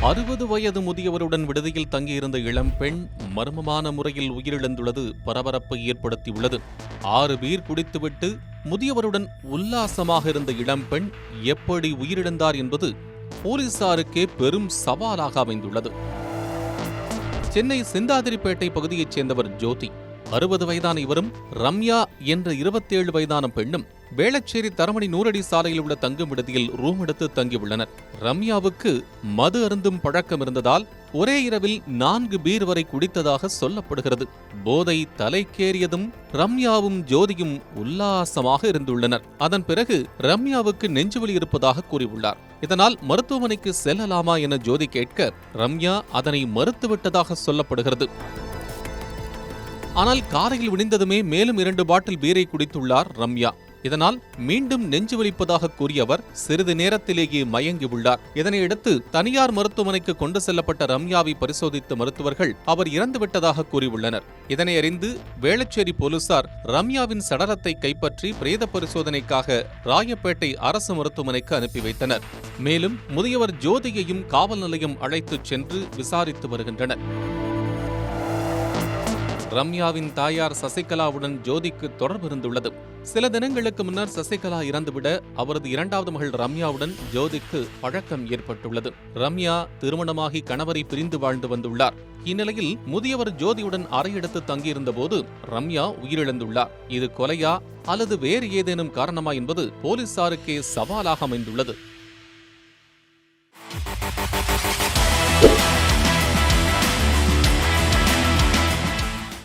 60 வயது முதியவருடன் விடுதியில் தங்கியிருந்த இளம்பெண் மர்மமான முறையில் உயிரிழந்துள்ளது பரபரப்பை ஏற்படுத்தியுள்ளது. 6 பீர் குடித்துவிட்டு முதியவருடன் உல்லாசமாக இருந்த இளம்பெண் எப்படி உயிரிழந்தார் என்பது போலீசாருக்கே பெரும் சவாலாக அமைந்துள்ளது. சென்னை சிந்தாதிரிப்பேட்டை பகுதியைச் சேர்ந்தவர் ஜோதி. 60 வயதான இவரும் ரம்யா என்ற 27 வயதான பெண்ணும் வேளச்சேரி தரமணி நூறடி சாலையில் உள்ள தங்கும் விடுதியில் ரூம் எடுத்து தங்கியுள்ளனர். ரம்யாவுக்கு மது அருந்தும் பழக்கம் இருந்ததால் ஒரே இரவில் 4 பீர் வரை குடித்ததாக சொல்லப்படுகிறது. போதை தலைக்கேறியதும் ரம்யாவும் ஜோதியும் உல்லாசமாக இருந்துள்ளனர். அதன் பிறகு ரம்யாவுக்கு நெஞ்சுவலி இருப்பதாக கூறியுள்ளார். இதனால் மருத்துவமனைக்கு செல்லலாமா என ஜோதி கேட்க ரம்யா அதனை மறுத்துவிட்டதாக சொல்லப்படுகிறது. ஆனால் காரையில் விடிந்ததுமே மேலும் 2 பாட்டில் பீரை குடித்துள்ளார் ரம்யா. இதனால் மீண்டும் நெஞ்சு வலிப்பதாக கூறிய அவர் சிறிது நேரத்திலேயே மயங்கியுள்ளார். இதனையடுத்து தனியார் மருத்துவமனைக்கு கொண்டு செல்லப்பட்ட ரம்யாவை பரிசோதித்த மருத்துவர்கள் அவர் இறந்துவிட்டதாக கூறியுள்ளனர். இதனை அறிந்து வேளச்சேரி போலீசார் ரம்யாவின் சடலத்தை கைப்பற்றி பிரேத பரிசோதனைக்காக ராயப்பேட்டை அரசு மருத்துவமனைக்கு அனுப்பி வைத்தனர். மேலும் முதியவர் ஜோதியையும் காவல் நிலையம் அழைத்துச் சென்று விசாரித்து வருகின்றனர். ரம்யாவின் தாயார் சசிகலாவுடன் ஜோதிக்கு தொடர்பு இருந்துள்ளது. சில தினங்களுக்கு முன்னர் சசிகலா இறந்துவிட அவரது 2வது மகள் ரம்யாவுடன் ஜோதிக்கு பழக்கம் ஏற்பட்டுள்ளது. ரம்யா திருமணமாகி கணவரை பிரிந்து வாழ்ந்து வந்துள்ளார். இந்நிலையில் முதியவர் ஜோதியுடன் அறையெடுத்து தங்கியிருந்த போது ரம்யா உயிரிழந்துள்ளார். இது கொலையா அல்லது வேறு ஏதேனும் காரணமா என்பது போலீசாருக்கே சவாலாக அமைந்துள்ளது.